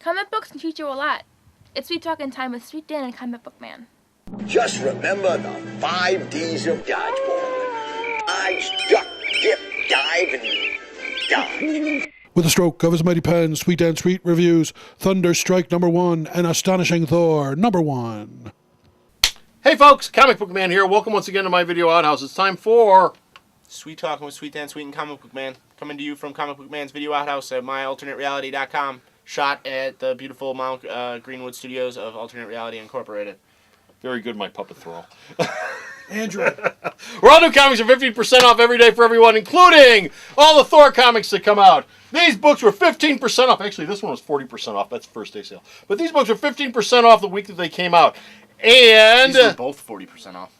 Comic books can teach you a lot. It's Sweet Talkin' Time with Sweet Dan and Comic Book Man. Just remember the 5 D's of dodgeball. Dodge, duck, dip, dive, and dodge. With a stroke of his mighty pen, Sweet Dan Sweet reviews Thunderstrike #1 and Astonishing Thor #1. Hey folks, Comic Book Man here. Welcome once again to my video outhouse. It's time for Sweet Talking with Sweet Dan Sweet and Comic Book Man. Coming to you from Comic Book Man's video outhouse at myalternatereality.com. Shot at the beautiful Mount Greenwood Studios of Alternate Reality Incorporated. very good my puppet throw. Andrew. We're all new comics are 15% off every day for everyone, including all the Thor comics that come out. These books were 15% off. Actually, this one was 40% off. That's first day sale. But these books were 15% off the week that they came out. And These were both 40% off.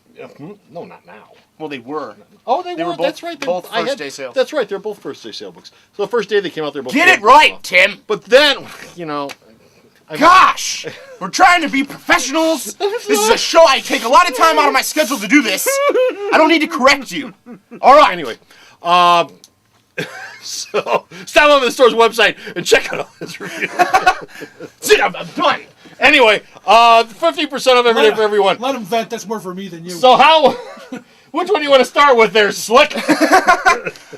No, not now. Well, they were. Oh, they were were. both, That's right. both first day sales. That's right. They're both first day sale books. So the first day they came out, they're both. Get it 40% right, off. Tim. But then, you know. Gosh! We're trying to be professionals. This is a show. I take a lot of time out of my schedule to do this. I don't need to correct you. All right. Anyway, so stop on the store's website and check out all his reviews. Sit, I'm done. Anyway, 50% off every day for everyone. Let him vent. That's more for me than you. So how? Which one do you want to start with there, Slick?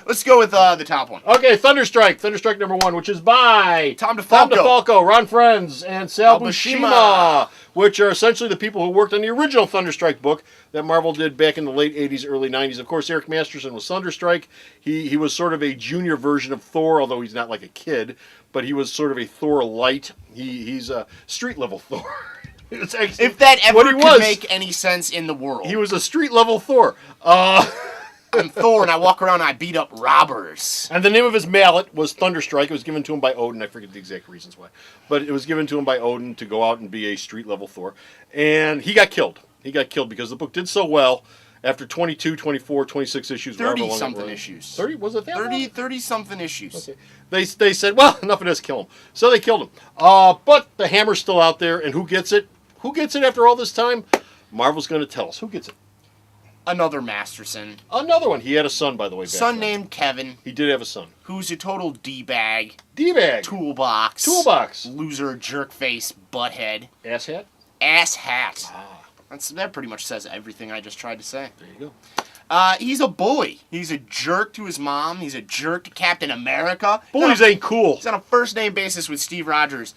Let's go with the top one. Okay, Thunderstrike #1, which is by Tom Tom DeFalco. DeFalco, Ron Friends, and Sal Al Buscema, Buscema, which are essentially the people who worked on the original Thunderstrike book that Marvel did back in the late 80s, early 90s. Of course, Eric Masterson was Thunderstrike. He was sort of a junior version of Thor, although he's not like a kid, but he was sort of a Thor light. He's a street-level Thor. If that ever could make any sense in the world. He was a street-level Thor. I'm Thor, and I walk around and I beat up robbers. And the name of his mallet was Thunderstrike. It was given to him by Odin. I forget the exact reasons why. But it was given to him by Odin to go out and be a street-level Thor. And he got killed. He got killed because the book did so well. After 22, 24, 26 issues. 30-something issues. 30? Was it that 30-something issues. Okay. They said, well, enough of this, kill him. So they killed him. But the hammer's still out there, and who gets it? Who gets it after all this time? Marvel's going to tell us. Who gets it? Another Masterson. Another one. He had a son, by the way. Son named Kevin. He did have a son. Who's a total D-bag. D-bag. Toolbox. Loser, jerk-face, butthead. Asshat? Asshat. Ah. That pretty much says everything I just tried to say. There you go. He's a bully. He's a jerk to his mom. He's a jerk to Captain America. Bullies ain't cool. He's on a first-name basis with Steve Rogers.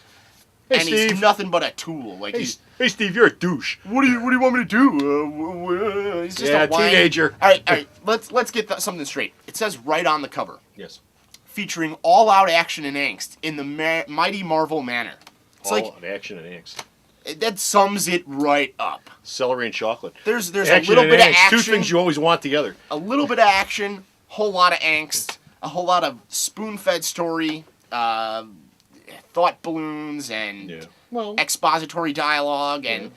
Hey, and Steve. He's nothing but a tool. Like Hey, Steve, you're a douche. What do you want me to do? He's just a whiny teenager. All right. Let's get something straight. It says right on the cover. Yes. Featuring all-out action and angst in the mighty Marvel manner. It's All action and angst. That sums it right up. Celery and chocolate. There's a Action little and bit of angst. action. Two things you always want together. A little bit of action, whole lot of angst, a whole lot of spoon-fed story, thought balloons, and expository dialogue, and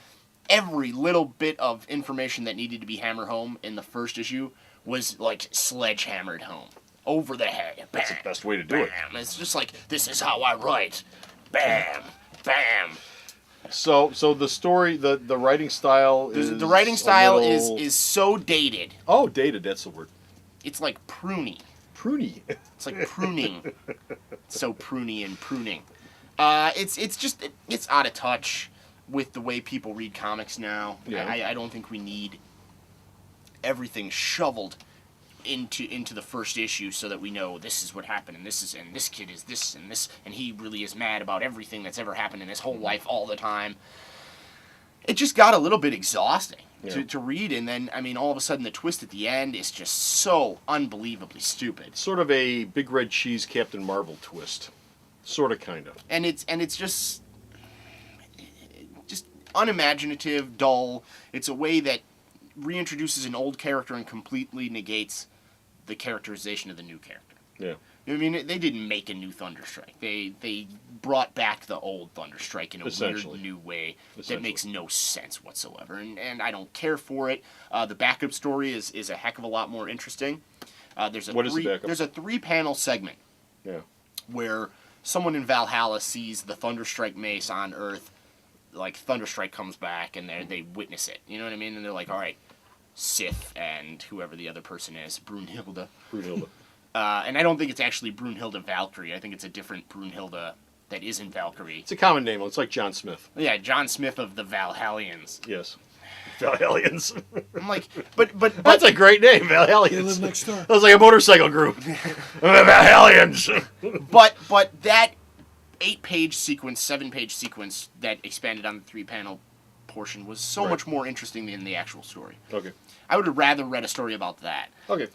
every little bit of information that needed to be hammered home in the first issue was like sledgehammered home. Over the head. Bam, That's the best way to do it. It's just like, this is how I write. Bam, bam. So the story, the writing style is the writing style is so dated. Oh, dated. That's the word. It's like pruny. Pruny. It's like pruning. So pruny and pruning. It's out of touch with the way people read comics now. Yeah. I don't think we need everything shoveled into the first issue so that we know this is what happened and this kid is this and he really is mad about everything that's ever happened in his whole life all the time. It just got a little bit exhausting to read, and then all of a sudden the twist at the end is just so unbelievably stupid. Sort of a Big Red Cheese Captain Marvel twist. Sort of, kind of. And it's just unimaginative, dull. It's a way that reintroduces an old character and completely negates the characterization of the new character. Yeah. I mean, they didn't make a new Thunderstrike. They brought back the old Thunderstrike in a weird new way that makes no sense whatsoever. And I don't care for it. The backup story is a heck of a lot more interesting. There's a three-panel segment where someone in Valhalla sees the Thunderstrike mace on Earth. Like, Thunderstrike comes back, and they witness it. You know what I mean? And they're like, all right, Sith and whoever the other person is, Brunhilde. Brunhilde. And I don't think it's actually Brunhilde Valkyrie. I think it's a different Brunhilde that isn't Valkyrie. It's a common name. It's like John Smith. Yeah, John Smith of the Valhallians. Yes. Valhallians. I'm like, but That's a great name, Valhallians. They live next door. That was like a motorcycle group. Valhallians. but that 8-page sequence, 7-page sequence that expanded on the 3-panel portion was so much more interesting than the actual story. Okay. I would have rather read a story about that. Okay.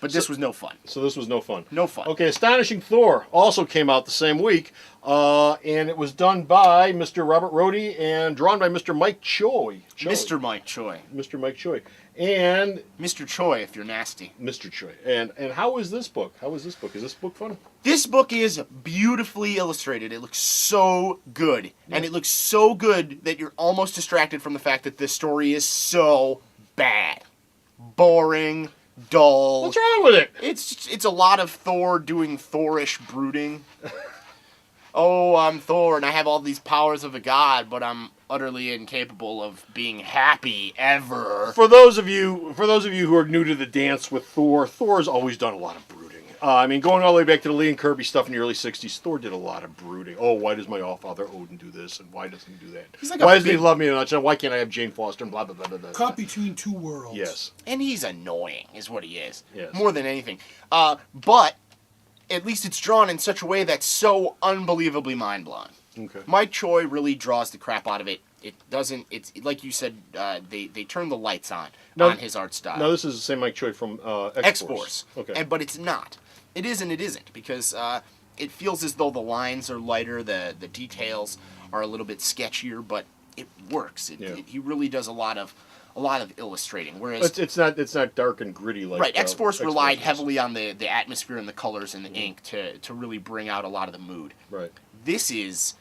But this was no fun. So this was no fun. No fun. Okay, Astonishing Thor also came out the same week, and it was done by Mr. Robert Rohde and drawn by Mr. Mike Choi. Mr. Mike Choi. Mr. Mike Choi. And Mr. Choi, if you're nasty. Mr. Choi. And how is this book? How is this book? Is this book fun? This book is beautifully illustrated. It looks so good. Yeah. And it looks so good that you're almost distracted from the fact that this story is so bad. Boring. Dull. What's wrong with it? It's a lot of Thor doing Thorish brooding. Oh, I'm Thor and I have all these powers of a god, but I'm utterly incapable of being happy ever. For those of you who are new to the dance with Thor, Thor's always done a lot of brooding. I mean, going all the way back to the Lee and Kirby stuff in the early 60s, Thor did a lot of brooding. Oh, why does my all-father Odin do this, and why doesn't he do that? Like why doesn't he love me much, and why can't I have Jane Foster, and blah, blah, blah, blah, blah. Caught between two worlds. Yes. And he's annoying, is what he is. Yes. More than anything. But at least it's drawn in such a way that's so unbelievably mind-blowing. Okay. Mike Choi really draws the crap out of it. It doesn't. It's like you said. They turn the lights on his art style. No, this is the same Mike Choi from X-Force. Okay. But it's not. It is and it isn't because it feels as though the lines are lighter, the details are a little bit sketchier, but it works. He really does a lot of illustrating. Whereas it's not dark and gritty like right. X-Force relied is. heavily on the atmosphere and the colors and the ink to really bring out a lot of the mood. Right. This is.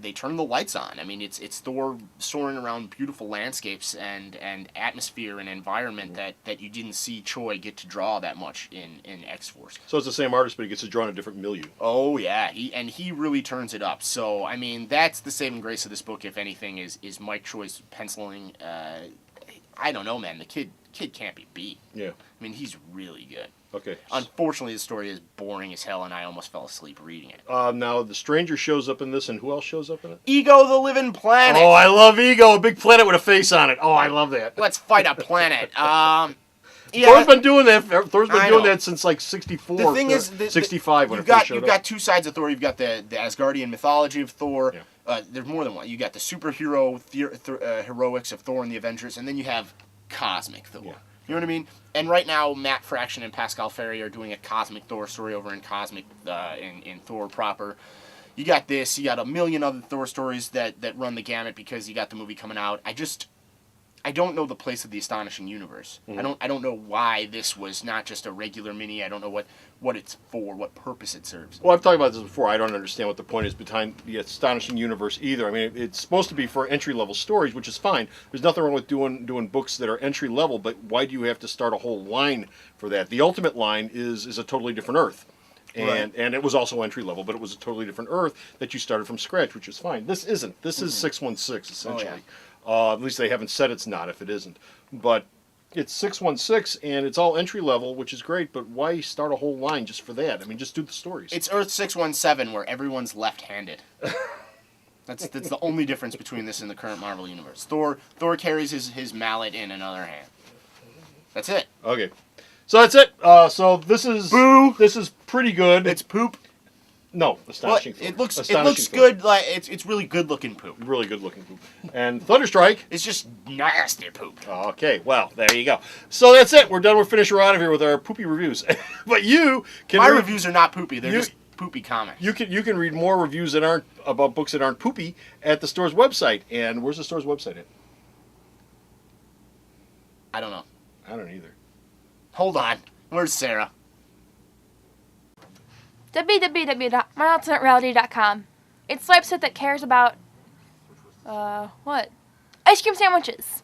They turn the lights on. I mean, it's Thor soaring around beautiful landscapes and atmosphere and environment that you didn't see Choi get to draw that much in X-Force. So it's the same artist, but he gets to draw in a different milieu. Oh yeah, he really turns it up. So I mean, that's the saving grace of this book, if anything, is Mike Choi's penciling. I don't know, man. The kid can't be beat. Yeah. I mean, he's really good. Okay. Unfortunately, the story is boring as hell, and I almost fell asleep reading it. Now, the Stranger shows up in this, and who else shows up in it? Ego the Living Planet! Oh, I love Ego, a big planet with a face on it. Oh, I love that. Let's fight a planet. Yeah, Thor's been doing that. Thor's been doing that since like 64. The thing is, 65 when it first showed you've got two sides of Thor. You've got the Asgardian mythology of Thor. Yeah. There's more than one. You got the superhero heroics of Thor and the Avengers, and then you have cosmic Thor. Yeah. You know what I mean? And right now, Matt Fraction and Pascal Ferry are doing a cosmic Thor story over in Cosmic in Thor proper. You got this. You got a million other Thor stories that run the gamut because you got the movie coming out. I don't know the place of the Astonishing Universe. Mm-hmm. I don't know why this was not just a regular mini. I don't know what it's for, what purpose it serves. Well, I've talked about this before. I don't understand what the point is behind the Astonishing Universe either. I mean, it's supposed to be for entry-level stories, which is fine. There's nothing wrong with doing books that are entry-level, but why do you have to start a whole line for that? The Ultimate line is a totally different Earth. And it was also entry-level, but it was a totally different Earth that you started from scratch, which is fine. This isn't. This is 616, essentially. Oh, yeah. At least they haven't said it's not if it isn't. But it's 616, and it's all entry-level, which is great, but why start a whole line just for that? I mean, just do the stories. It's Earth 617, where everyone's left-handed. That's the only difference between this and the current Marvel Universe. Thor carries his mallet in another hand. That's it. Okay. So that's it. So this is... Boo! This is pretty good. It's poop. No, Astonishing Thor. It looks Thor. good. Like it's really good-looking poop. Really good-looking poop. And Thunderstrike... It's just nasty poop. Okay, well, there you go. So that's it. We're done. We're finished. We're out of here with our poopy reviews. But you can... My reviews are not poopy. They're just poopy comics. You can read more reviews that aren't about books that aren't poopy at the store's website. And where's the store's website at? I don't know. I don't either. Hold on. Where's Sarah? www.myalternatereality.com. It's the website that cares about, what? Ice cream sandwiches.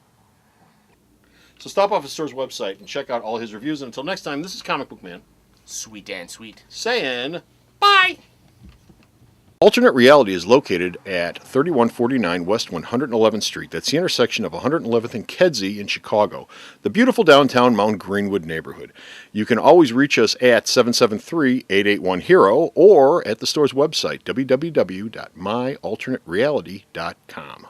So stop off at the store's website and check out all his reviews. And until next time, this is Comic Book Man Sweet Dan Sweet. saying bye. Alternate Reality is located at 3149 West 111th Street. That's the intersection of 111th and Kedzie in Chicago, the beautiful downtown Mount Greenwood neighborhood. You can always reach us at 773-881-HERO or at the store's website, www.myalternatereality.com.